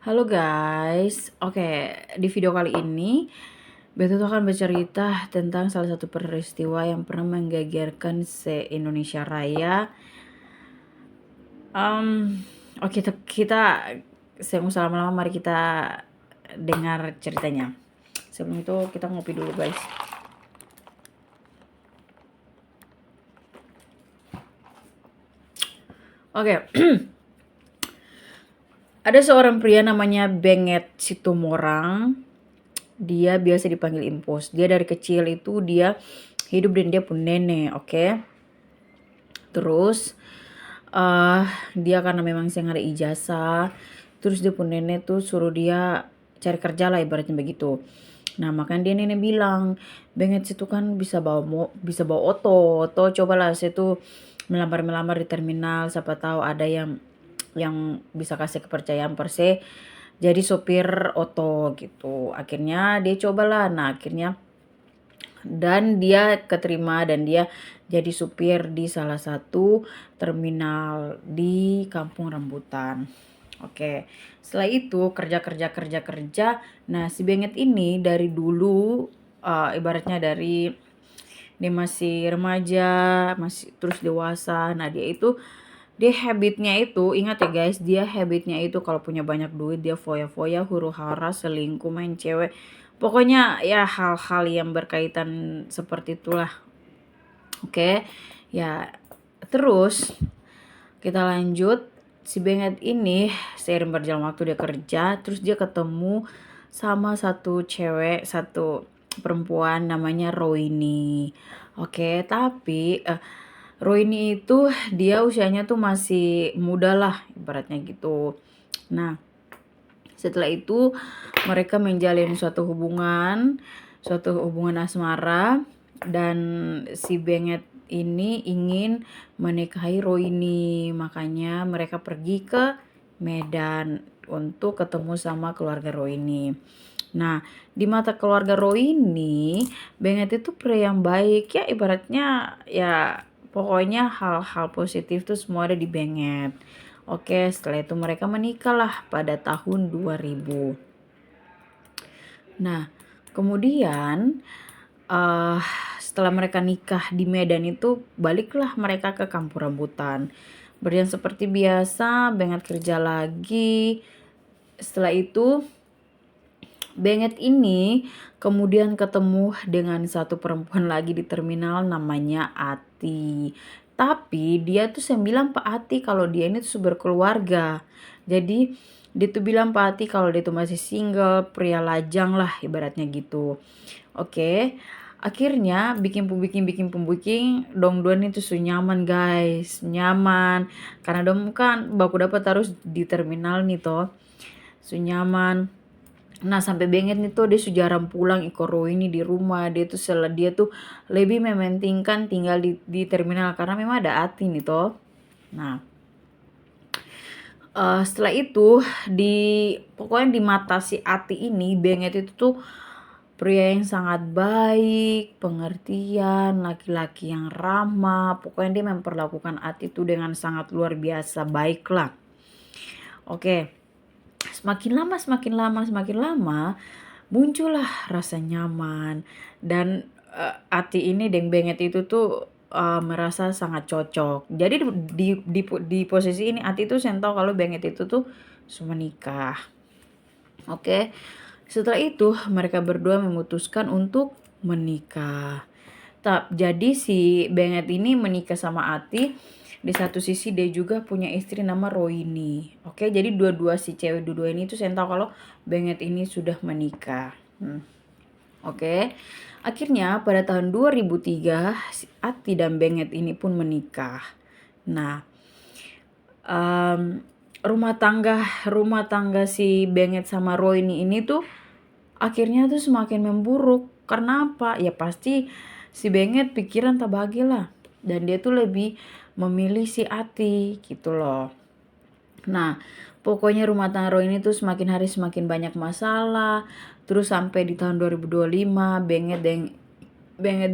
Halo guys, oke, di video kali ini Beto tuh akan bercerita tentang salah satu peristiwa yang pernah menggegerkan se-Indonesia Raya. Oke, kita saya mau lama-lama, mari kita dengar ceritanya. Sebelum itu kita ngopi dulu guys. Oke, ada seorang pria namanya Benget Situmorang. Dia biasa dipanggil Impos. Dia dari kecil itu dia hidup dan dia pun nenek, oke. Terus dia karena memang saya ada ijazah, terus dia pun nenek tuh suruh dia cari kerja lah ibaratnya begitu. Nah makanya dia nenek bilang, Benget situ kan bisa bawa oto cobalah saya tuh melamar di terminal, siapa tahu ada yang bisa kasih kepercayaan perse jadi sopir oto gitu. Akhirnya dia cobalah, nah akhirnya dan dia keterima dan dia jadi supir di salah satu terminal di Kampung Rambutan. Oke, setelah itu kerja. Nah, si Benget ini dari dulu ibaratnya dari dia masih remaja, masih terus dewasa. Nah, dia habitnya itu, ingat ya guys, dia habitnya itu kalau punya banyak duit dia foya-foya, huru-hara, selingkuh, main cewek. Pokoknya ya hal-hal yang berkaitan seperti itulah. Oke. Ya, terus kita lanjut. Si Benget ini seiring berjalan waktu dia kerja, terus dia ketemu sama satu cewek, satu perempuan namanya Roini. Oke, tapi Roini itu dia usianya tuh masih muda lah ibaratnya gitu. Nah, setelah itu mereka menjalin suatu hubungan asmara, dan si Benget ini ingin menikahi Roini. Makanya mereka pergi ke Medan untuk ketemu sama keluarga Roini. Nah, di mata keluarga Roini, Benget itu pria yang baik ya, ibaratnya ya pokoknya hal-hal positif tuh semua ada di Benget. Oke, setelah itu mereka menikah lah pada tahun 2000. Nah, kemudian uh, setelah mereka nikah di Medan itu baliklah mereka ke Kampung Rambutan. Berjalan seperti biasa, Benget kerja lagi. Setelah itu Benget ini kemudian ketemu dengan satu perempuan lagi di terminal namanya Ati. Tapi dia tuh saya bilang Pak Ati kalau dia ini tuh berkeluarga. Jadi dia tuh bilang Pak Ati kalau dia tuh masih single, pria lajang lah ibaratnya gitu. Oke. Akhirnya bikin pembuking dong duan itu su nyaman guys, nyaman. Karena dong kan baku dapat harus di terminal nih toh. Su nyaman. Nah sampai Benget nih tuh dia sudah jarang pulang Ikoro ini di rumah. Dia tuh lebih mementingkan tinggal di terminal karena memang ada Ati nih toh. Nah setelah itu pokoknya di mata si Ati ini Benget itu tuh pria yang sangat baik, pengertian, laki-laki yang ramah. Pokoknya dia memperlakukan Ati itu dengan sangat luar biasa baik lah. Oke. Semakin lama muncullah rasa nyaman, dan Ati ini Deng Benget itu tuh merasa sangat cocok. Jadi di posisi ini Ati tuh tahu kalau Benget itu tuh menikah. Oke. Setelah itu mereka berdua memutuskan untuk menikah. Jadi si Benget ini menikah sama Ati. Di satu sisi dia juga punya istri nama Roini. Oke, jadi dua-dua si cewek dua ini tuh saya tahu kalau Benget ini sudah menikah. Oke. Akhirnya pada tahun 2003 si Ati dan Benget ini pun menikah. Nah, rumah tangga si Benget sama Roini ini tuh akhirnya tuh semakin memburuk. Karena apa? Ya pasti si Benget pikiran tak bahagia lah. Dan dia tuh lebih memilih si Ati gitu loh. Nah pokoknya rumah tangga ini tuh semakin hari semakin banyak masalah. Terus sampai di tahun 2025 Benget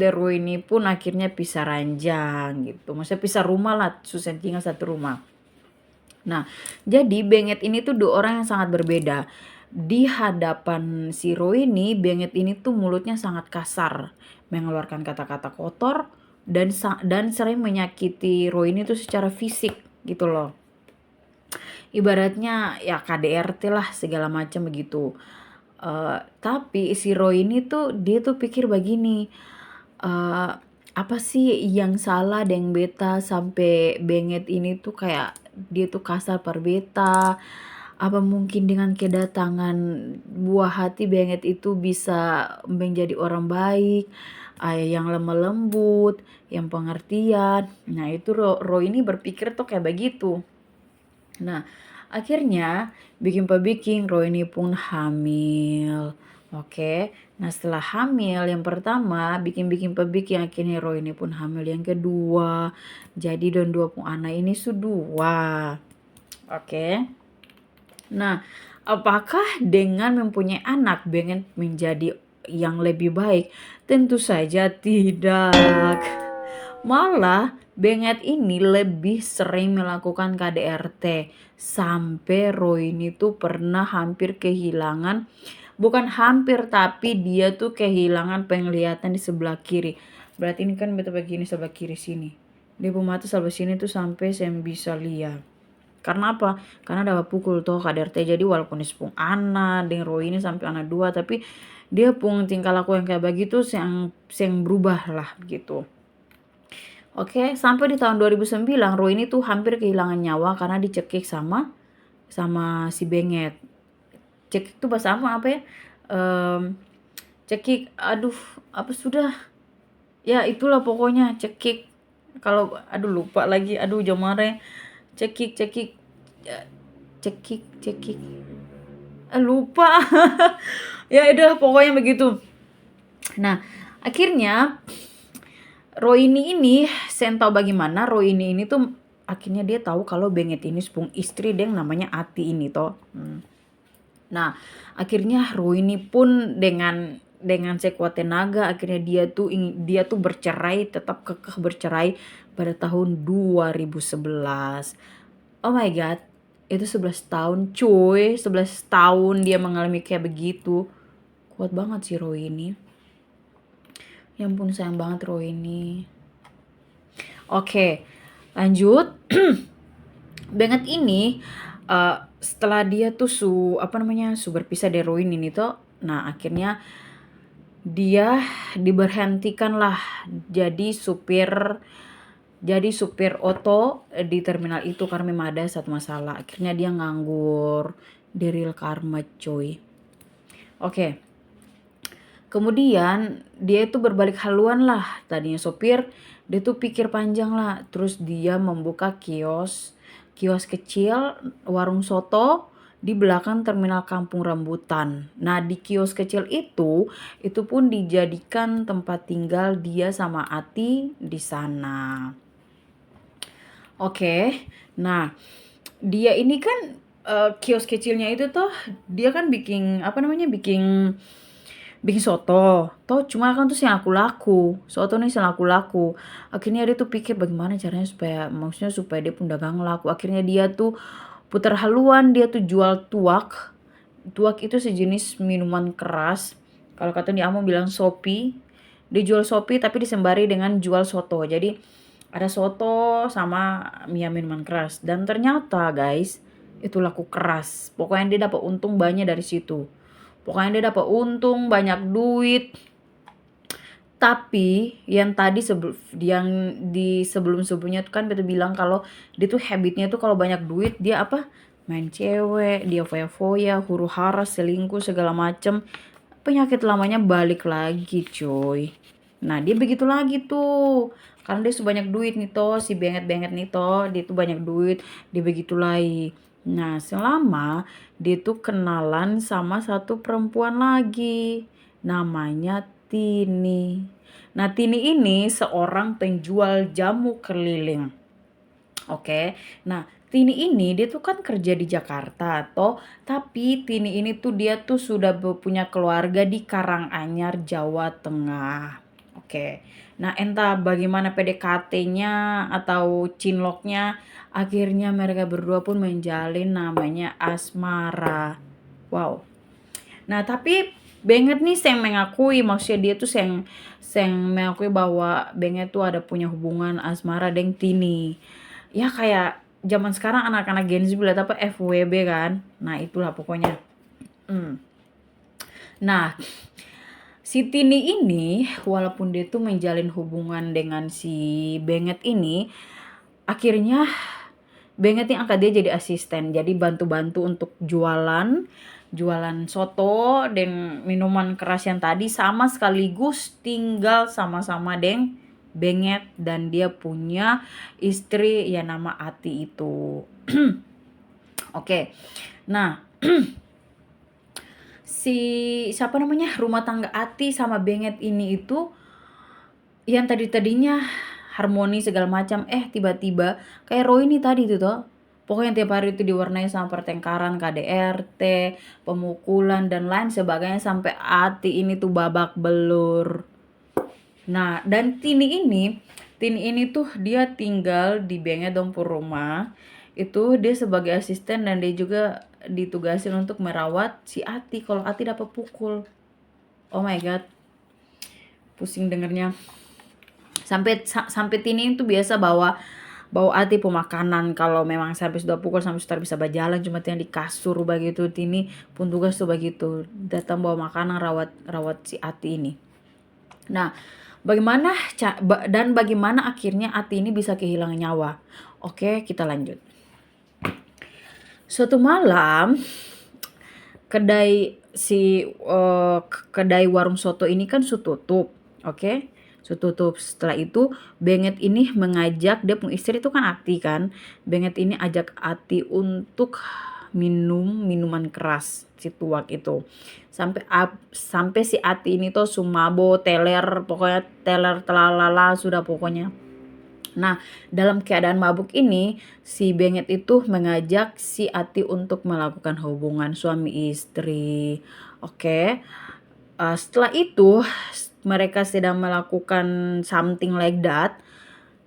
dan Roy ini pun akhirnya pisah ranjang gitu. Maksudnya pisah rumah lah, susah tinggal satu rumah. Nah, jadi Benget ini tuh dua orang yang sangat berbeda. Di hadapan si Roy ini, Benget ini tuh mulutnya sangat kasar, mengeluarkan kata-kata kotor dan sering menyakiti Roy ini tuh secara fisik gitu loh. Ibaratnya ya KDRT lah segala macam begitu. Tapi si Roy ini tuh dia tuh pikir begini, eh apa sih yang salah dengan beta sampai Benget ini tuh kayak dia tuh kasar per beta? Apa mungkin dengan kedatangan buah hati Benget itu bisa menjadi orang baik, yang lemah lembut, yang pengertian. Nah itu Roy ini berpikir tuh kayak begitu. Nah, akhirnya bikin Roy ini pun hamil. Oke. Nah, setelah hamil yang pertama bikin pebiking akhirnya Roy ini pun hamil yang kedua. Jadi don dua pun anak ini sudah. Oke. Nah, apakah dengan mempunyai anak pengen menjadi yang lebih baik? Tentu saja tidak. Malah Benget ini lebih sering melakukan KDRT sampai Roy ini tuh pernah hampir kehilangan, bukan hampir tapi dia tuh kehilangan penglihatan di sebelah kiri. Berarti ini kan betul begini sebelah kiri sini. Dia mata sebelah sini tuh sampai saya bisa lihat. Karena apa? Karena dapat pukul toh KDRT. Jadi walaupun disepung anak dengan Roy ini sampai anak dua, tapi dia pun tingkah laku yang kayak begitu yang berubah lah gitu. Oke, sampai di tahun 2009 Roy ini tuh hampir kehilangan nyawa karena dicekik sama si Benget. Cekik tuh bahasa apa ya? Cekik, aduh, apa sudah? Ya itulah pokoknya cekik. Kalau aduh lupa lagi, aduh jamare. Cekik, ya, cekik. Lupa. Ya udah pokoknya begitu. Nah, akhirnya Roy ini sen tahu bagaimana Roy ini tuh akhirnya dia tahu kalau Benget ini sepung istri dia namanya Ati ini toh. Nah, akhirnya Roy ini pun dengan sekuat tenaga akhirnya dia tuh bercerai, tetap kekeh bercerai pada tahun 2011. Oh my god, itu 11 tahun cuy, 11 tahun dia mengalami kayak begitu. Kuat banget sih Roy ini. Ya ampun sayang banget Roy ini. Oke, lanjut. Benget ini setelah dia tuh berpisah dari Roy ini tuh, nah akhirnya dia diberhentikan lah jadi supir oto di terminal itu karena memang ada satu masalah. Akhirnya dia nganggur di Real Karma coy. Oke. Kemudian dia itu berbalik haluan lah. Tadinya sopir, dia tuh pikir panjang lah. Terus dia membuka kios kecil, warung soto di belakang terminal Kampung Rambutan. Nah di kios kecil itu pun dijadikan tempat tinggal dia sama Ati di sana. Oke, nah dia ini kan kios kecilnya itu tuh dia kan bikin bikin soto. Toh cuma kan tuh yang aku laku. Soto nih yang aku laku. Akhirnya dia tuh pikir bagaimana caranya supaya dia pun dagang laku. Akhirnya dia tuh putar haluan, dia tuh jual tuak. Tuak itu sejenis minuman keras. Kalau kata dia mau bilang sopi. Dia jual sopi tapi disembari dengan jual soto. Jadi ada soto sama minuman keras. Dan ternyata guys, itu laku keras. Pokoknya dia dapat untung banyak dari situ. Pokoknya dia dapat untung, banyak duit. Tapi yang tadi sebelum-sebelumnya tuh kan betul bilang kalau dia tuh habitnya tuh kalau banyak duit dia apa? Main cewek, dia foya-foya, huru hara, selingkuh segala macem. Penyakit lamanya balik lagi cuy. Nah dia begitu lagi tuh. Karena dia sebanyak duit nih toh, si benget-benget nih toh, dia tuh banyak duit, dia begitu lagi. Nah, selama dia tuh kenalan sama satu perempuan lagi. Namanya Tini. Nah, Tini ini seorang penjual jamu keliling. Oke. Nah, Tini ini dia tuh kan kerja di Jakarta toh, tapi Tini ini tuh dia tuh sudah punya keluarga di Karanganyar, Jawa Tengah. Oke. Nah, entah bagaimana PDKT-nya atau cinloknya, akhirnya mereka berdua pun menjalin namanya asmara. Wow. Nah, tapi Benget nih yang mengakui, maksudnya dia tuh yang mengakui bahwa Benget tuh ada punya hubungan asmara dengan Tini. Ya kayak zaman sekarang anak-anak Gen Z bilang apa FWB kan. Nah, itulah pokoknya. Nah, si Tini ini walaupun dia tuh menjalin hubungan dengan si Benget ini, akhirnya Benget yang angkat dia jadi asisten. Jadi bantu-bantu untuk jualan soto dan minuman keras yang tadi, sama sekaligus tinggal sama-sama deng Benget dan dia punya istri ya nama Ati itu. Oke. Nah, si siapa namanya rumah tangga Ati sama Benget ini itu yang tadinya harmoni segala macam, tiba-tiba kayak Roy ini tadi tuh toh. Pokoknya tiap hari itu diwarnai sama pertengkaran, KDRT, pemukulan dan lain sebagainya sampai Ati ini tuh babak belur. Nah, dan Tini ini tuh dia tinggal di Benget Dompur rumah. Itu dia sebagai asisten dan dia juga ditugasin untuk merawat si Ati kalau Ati dapat pukul. Oh my god. Pusing dengernya. Sampai Tini itu biasa bawa Ati pemakanan kalau memang sampai sudah pukul sampai sudah bisa berjalan cuma yang di kasur begitu. Tini pun tugas tuh begitu datang bawa makanan rawat si Ati ini. Nah, bagaimana akhirnya Ati ini bisa kehilangan nyawa? Oke, kita lanjut. Suatu malam kedai warung soto ini kan tutup. Oke. Tutup. Setelah itu Benget ini mengajak dia punya istri itu kan Ati kan. Benget ini ajak Ati untuk minum minuman keras si tuak itu. Sampai si Ati ini tuh sumabo, teler, pokoknya teler telalala sudah pokoknya. Nah, dalam keadaan mabuk ini, si Benget itu mengajak si Ati untuk melakukan hubungan suami istri. Oke. Setelah itu, mereka sedang melakukan something like that.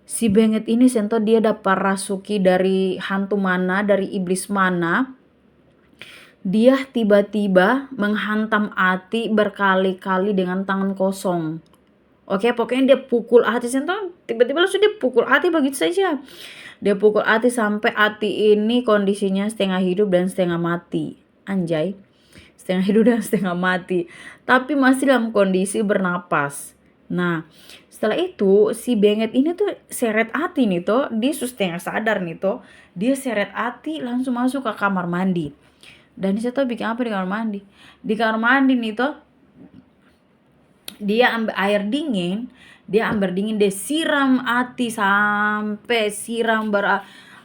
Si Benget ini sento dia dapat rasuki dari hantu mana, dari iblis mana. Dia tiba-tiba menghantam Ati berkali-kali dengan tangan kosong. Oke, pokoknya dia pukul Ati sento, tiba-tiba langsung dia pukul Ati begitu saja. Dia pukul Ati sampai Ati ini kondisinya setengah hidup dan setengah mati. Anjay. Setengah hidup dan setengah mati. Tapi masih dalam kondisi bernapas. Nah, setelah itu si Benget ini tuh seret Ati nih toh. Dia setengah sadar nih toh. Dia seret Ati langsung masuk ke kamar mandi. Dan saya tahu bikin apa di kamar mandi. Di kamar mandi nih toh. Dia ambil air dingin, dia siram Ati sampai siram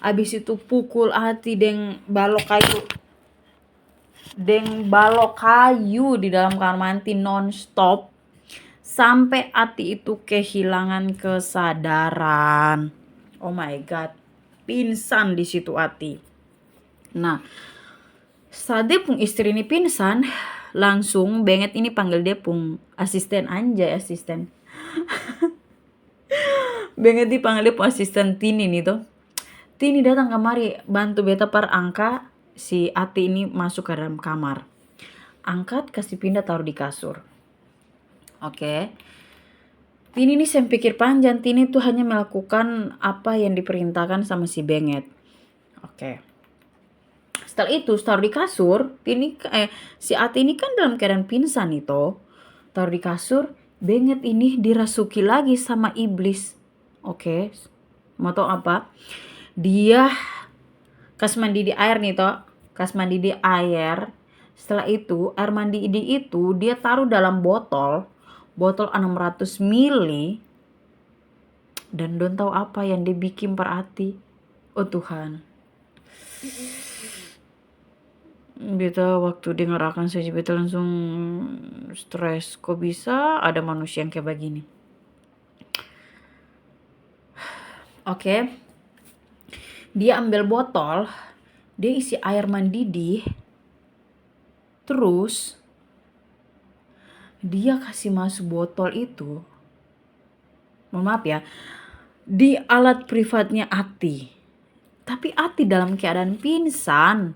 abis itu pukul Ati dengan balok kayu di dalam kamar mandi non-stop sampai Ati itu kehilangan kesadaran. Oh my god, pingsan di situ Ati. Nah, saat dia pun istri ini pingsan, langsung Benget ini panggil dia pun asisten. Benget dipanggil dia pun asisten Tini nih tuh. Tini datang kemari bantu beta per angka si Ati ini masuk ke dalam kamar. Angkat, kasih pindah, taruh di kasur. Oke. Tini ini saya pikir panjang. Tini tuh hanya melakukan apa yang diperintahkan sama si Benget. Oke. Setelah itu taruh di kasur. Si Ati ini kan dalam keadaan pingsan itu. Taruh di kasur. Benget ini dirasuki lagi sama iblis. Oke. Mau tau apa? Dia kas mandi di air nih toh. Kas mandi di air. Setelah itu air mandi itu dia taruh dalam botol 600 ml. Dan don't tahu apa yang dia bikin per Ati. Oh Tuhan. Beta waktu dengar akan saja beta langsung stres. Kok bisa ada manusia yang kayak begini? Oke. Dia ambil botol, dia isi air mendidih, terus dia kasih masuk botol itu mohon maaf ya, di alat privatnya Ati. Tapi Ati dalam keadaan pingsan.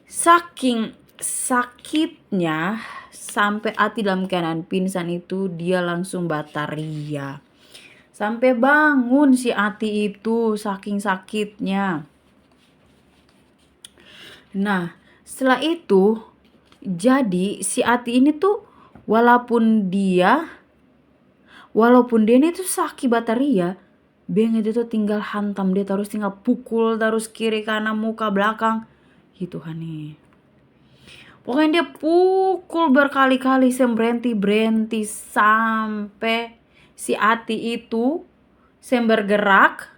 Saking sakitnya sampai Ati dalam keadaan pingsan itu dia langsung bataria. Sampai bangun si Ati itu saking sakitnya. Nah, setelah itu jadi si Ati ini tuh walaupun dia ini tuh sakit bataria, Benget itu tinggal hantam dia, terus tinggal pukul terus kiri kanan muka belakang gitu nih. Pokoknya dia pukul berkali-kali berhenti sampai si Ati itu bergerak,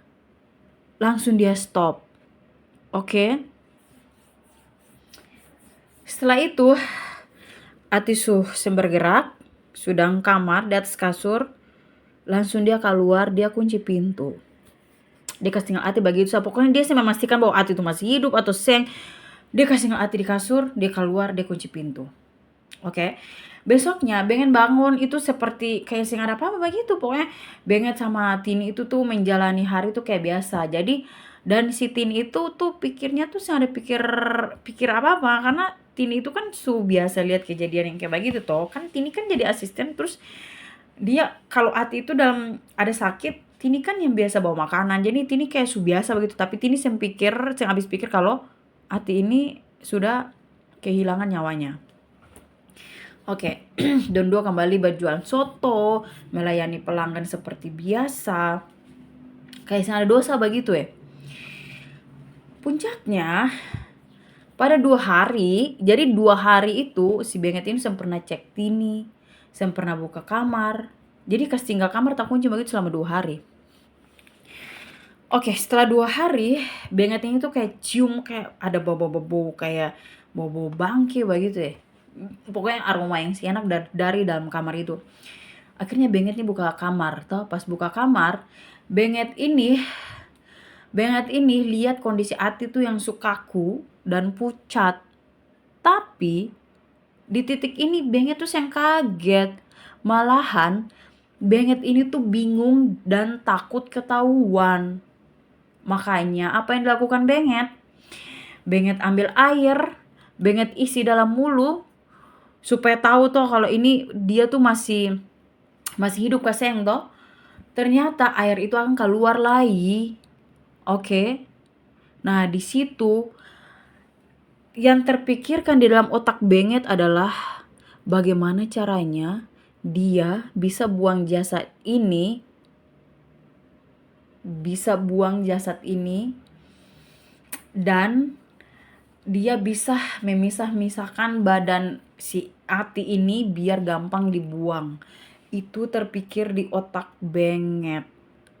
langsung dia stop. Oke. Setelah itu Ati bergerak, sudah kamar di atas kasur, langsung dia keluar, dia kunci pintu. Dia kasih tinggal Ati begitu, pokoknya dia memastikan bahwa Ati itu masih hidup atau seng. Dia kasih tinggal Ati di kasur, dia keluar, dia kunci pintu. Oke. Besoknya Benget bangun itu seperti kayak sing ada apa-apa begitu. Pokoknya Benget sama Tini itu tuh menjalani hari tuh kayak biasa. Jadi dan si Tini itu tuh pikirnya tuh ada pikir apa-apa, karena Tini itu kan biasa lihat kejadian yang kayak begitu toh. Kan Tini kan jadi asisten, terus dia kalau Ati itu dalam ada sakit, Tini kan yang biasa bawa makanan. Jadi Tini kayak biasa begitu, tapi Tini habis pikir kalau Ati ini sudah kehilangan nyawanya. Oke. Don dua kembali berjualan soto, melayani pelanggan seperti biasa. Kayak ada dosa begitu ya. Puncaknya pada 2 hari, jadi 2 hari itu si Benget ini sempurna cek Tini, sempurna buka kamar. Jadi kasih tinggal kamar tak kunci begitu selama 2 hari. Oke, setelah 2 hari, Benget ini tuh kayak cium kayak ada bau-bau kayak bau bangke begitu ya. Pokoknya aroma yang enak dari dalam kamar itu. Akhirnya Benget ini buka kamar, toh pas buka kamar, Benget ini lihat kondisi Ati tuh yang kaku dan pucat. Tapi di titik ini Benget tuh yang kaget. Malahan Benget ini tuh bingung dan takut ketahuan. Makanya apa yang dilakukan Benget? Benget ambil air, Benget isi dalam mulut supaya tahu toh kalau ini dia tuh masih hidup kaseng toh. Ternyata air itu akan keluar lagi. Oke. Nah, di situ yang terpikirkan di dalam otak Benget adalah bagaimana caranya dia bisa buang jasad ini dan dia bisa memisahkan badan si Ati ini biar gampang dibuang. Itu terpikir di otak Benget.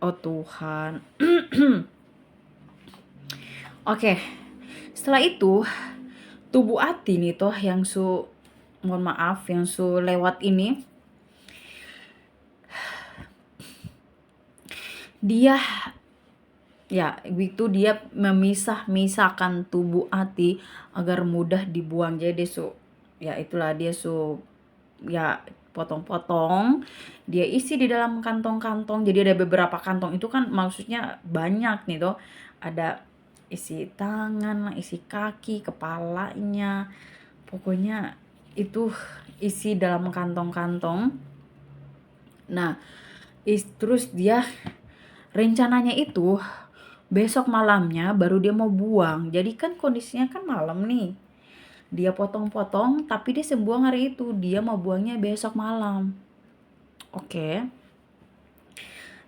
Oh Tuhan. Oke. Setelah itu tubuh Ati nih toh yang mohon maaf yang lewat ini, dia memisahkan tubuh Ati agar mudah dibuang. Jadi dia potong-potong, dia isi di dalam kantong-kantong. Jadi ada beberapa kantong itu kan maksudnya banyak nih toh. Ada isi tangan, isi kaki, kepalanya. Pokoknya itu isi dalam kantong-kantong. Nah, terus dia rencananya itu besok malamnya baru dia mau buang. Jadi kan kondisinya kan malam nih. Dia potong-potong tapi dia buang hari itu. Dia mau buangnya besok malam. Oke.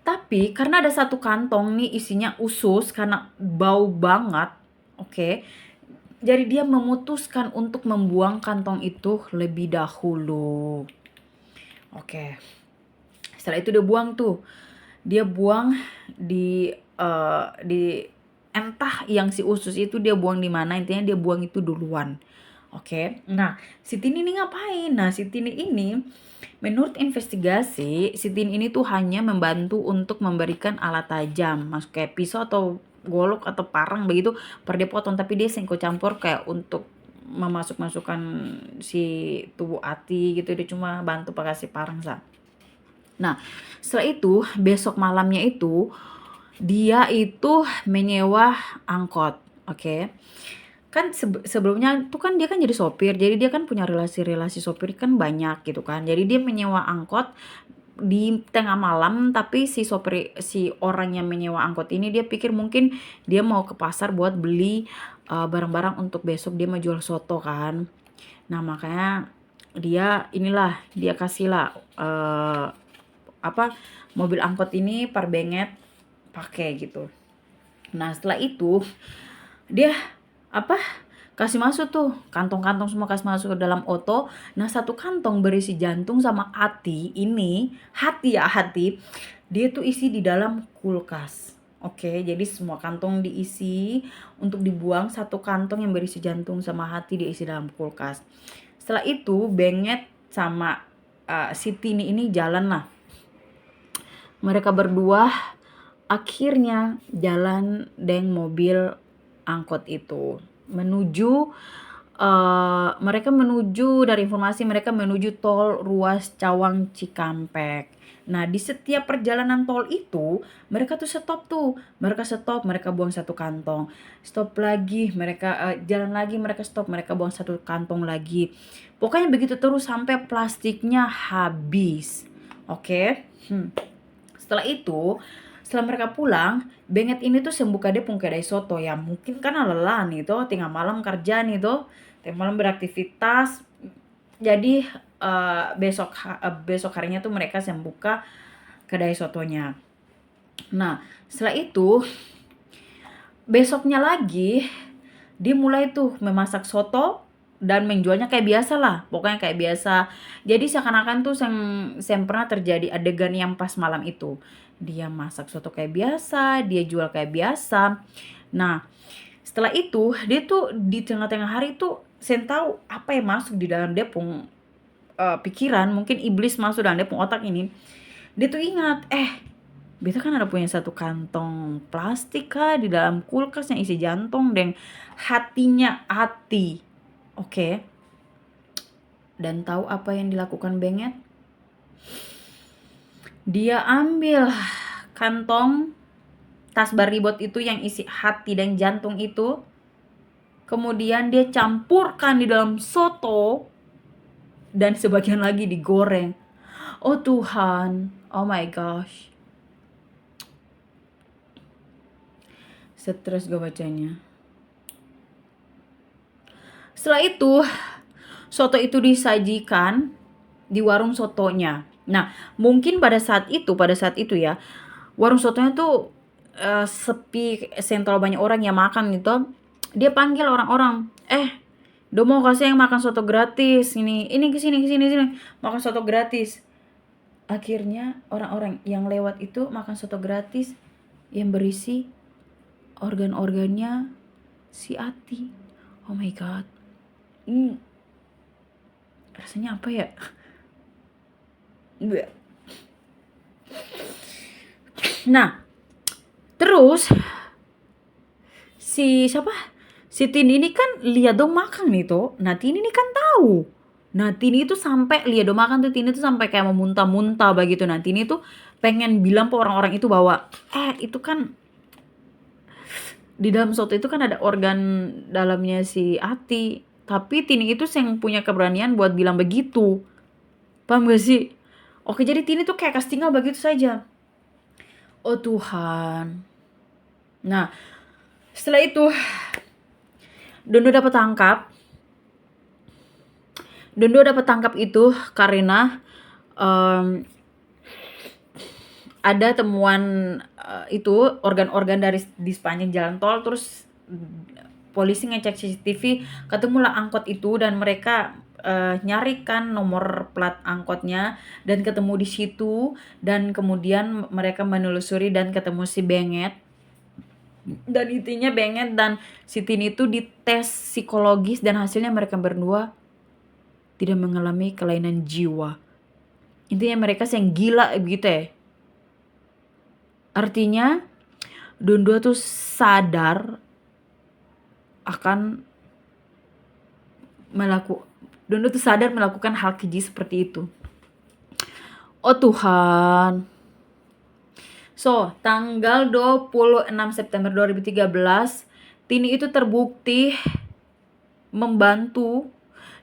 Tapi karena ada satu kantong nih isinya usus karena bau banget. Oke. Jadi dia memutuskan untuk membuang kantong itu lebih dahulu. Oke. Setelah itu dia buang tuh. Dia buang di entah yang si usus itu dia buang di mana, intinya dia buang itu duluan. Oke. Nah, si Tini ini ngapain? Nah, si Tini ini menurut investigasi, si Tini ini tuh hanya membantu untuk memberikan alat tajam, masuk kayak pisau atau golok atau parang begitu per dia potong, tapi dia ikut campur kayak untuk masukkan si tubuh Ati gitu, dia cuma bantu pakai si parang sah. Nah, setelah itu besok malamnya itu dia itu menyewa angkot, oke. Kan sebelumnya tuh kan dia kan jadi sopir, jadi dia kan punya relasi-relasi sopir kan banyak gitu kan. Jadi dia menyewa angkot di tengah malam, tapi si orang yang menyewa angkot ini dia pikir mungkin dia mau ke pasar buat beli barang-barang untuk besok dia mau jual soto kan. Nah, makanya dia kasihlah mobil angkot ini par benget pakai gitu. Nah, setelah itu dia apa kasih masuk tuh kantong-kantong semua, kasih masuk ke dalam oto. Nah, satu kantong berisi jantung sama hati dia tuh isi di dalam kulkas. Oke, jadi semua kantong diisi untuk dibuang, satu kantong yang berisi jantung sama hati diisi dalam kulkas. Setelah itu Benget sama si Tini ini jalan lah. Mereka berdua akhirnya jalan dengan mobil angkot itu mereka menuju dari informasi mereka menuju tol ruas Cawang Cikampek. Nah, di setiap perjalanan tol itu mereka stop, mereka buang satu kantong, stop lagi, mereka jalan lagi, mereka stop, mereka buang satu kantong lagi. Pokoknya begitu terus sampai plastiknya habis. Oke. Setelah mereka pulang, Benget ini tuh sembuka dia pun kedai soto ya. Mungkin karena lelah nih tuh, tengah malam kerja nih tuh, tengah malam beraktivitas. Jadi besok harinya tuh mereka sembuka kedai sotonya. Nah, setelah itu besoknya lagi dia mulai tuh memasak soto dan menjualnya kayak biasa lah, pokoknya kayak biasa. Jadi seakan-akan tuh yang pernah terjadi adegan yang pas malam itu. Dia masak soto kayak biasa, dia jual kayak biasa. Nah, setelah itu dia tuh di tengah-tengah hari tuh sen tahu apa yang masuk di dalam dia pun pikiran, mungkin iblis masuk dalam dia pun otak ini. Dia tuh ingat, beta kan ada punya satu kantong plastik di dalam kulkas yang isi jantung dan hati. Oke. Dan tahu apa yang dilakukan Benget? Dia ambil kantong tas baribot itu yang isi hati dan jantung itu. Kemudian dia campurkan di dalam soto dan sebagian lagi digoreng. Oh Tuhan, oh my gosh. Stres gue bacanya. Setelah itu, soto itu disajikan di warung sotonya. Nah, mungkin pada saat itu ya, warung sotonya tuh sepi, sentral banyak orang yang makan gitu. Dia panggil orang-orang, do mau kasih yang makan soto gratis, ini kesini, makan soto gratis. Akhirnya orang-orang yang lewat itu makan soto gratis yang berisi organ-organnya si Ati. Oh my god, ini rasanya apa ya? Nah, terus si Tini ini kan lihat dong makan nih tuh. Nah, Tini ini kan tahu. Nah, Tini itu sampai lihat dong makan tuh, Tini tuh sampai kayak mau muntah-muntah begitu. Nah, Tini tuh pengen bilang ke orang-orang itu bahwa itu kan di dalam soto itu kan ada organ dalamnya si Ati. Tapi Tini itu yang punya keberanian buat bilang begitu. Paham gak sih? Oke, jadi Tini tuh kayak kasih tinggal begitu saja. Oh Tuhan. Nah, setelah itu Dondo dapat tangkap itu karena ada temuan itu organ-organ di sepanjang jalan tol. Terus polisi ngecek CCTV, ketemulah angkot itu dan mereka nyarikan nomor plat angkotnya dan ketemu di situ. Dan kemudian mereka menelusuri dan ketemu si Benget. Dan intinya Benget dan si Tini itu dites psikologis dan hasilnya mereka berdua tidak mengalami kelainan jiwa. Intinya mereka yang gila begitu ya. Artinya Dondo tuh sadar akan melakukan hal keji seperti itu. Oh Tuhan. So, tanggal 26 September 2013, Tini itu terbukti membantu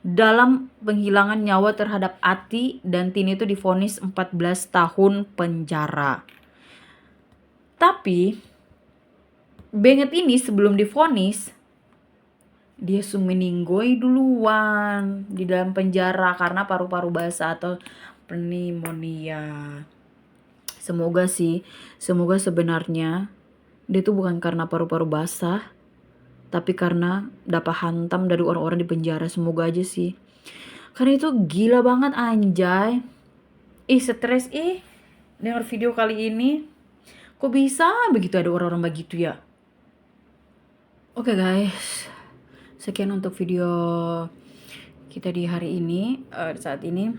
dalam penghilangan nyawa terhadap Ati, dan Tini itu divonis 14 tahun penjara. Tapi Benget ini sebelum divonis, dia meninggoy duluan di dalam penjara karena paru-paru basah atau pneumonia. Semoga sebenarnya dia tuh bukan karena paru-paru basah, tapi karena dapat hantam dari orang-orang di penjara. Semoga aja sih. Karena itu gila banget anjay. Stres dengar video kali ini. Kok bisa begitu ada orang-orang begitu ya? Oke guys, sekian untuk video kita di hari ini, saat ini.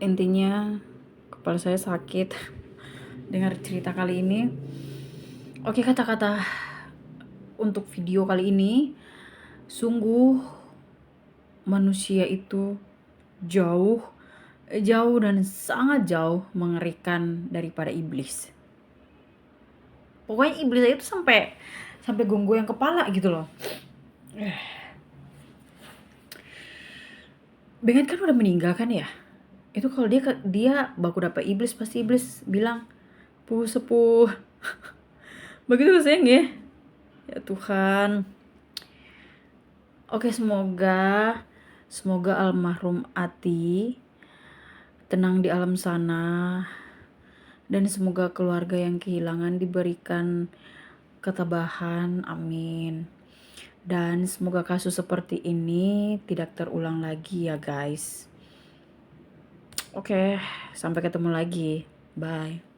Intinya kepala saya sakit dengar cerita kali ini. Oke, kata-kata untuk video kali ini, sungguh manusia itu jauh dan sangat jauh mengerikan daripada iblis. Pokoknya iblis itu sampai goyang kepala gitu loh. Benget kan udah meninggal kan ya? Itu kalau dia baku dapat iblis, pasti iblis bilang sepuh. Begitu sayang ya. Ya Tuhan. Oke, semoga almarhum Ati tenang di alam sana, dan semoga keluarga yang kehilangan diberikan ketabahan, amin. Dan semoga kasus seperti ini tidak terulang lagi ya guys. Oke, sampai ketemu lagi. Bye.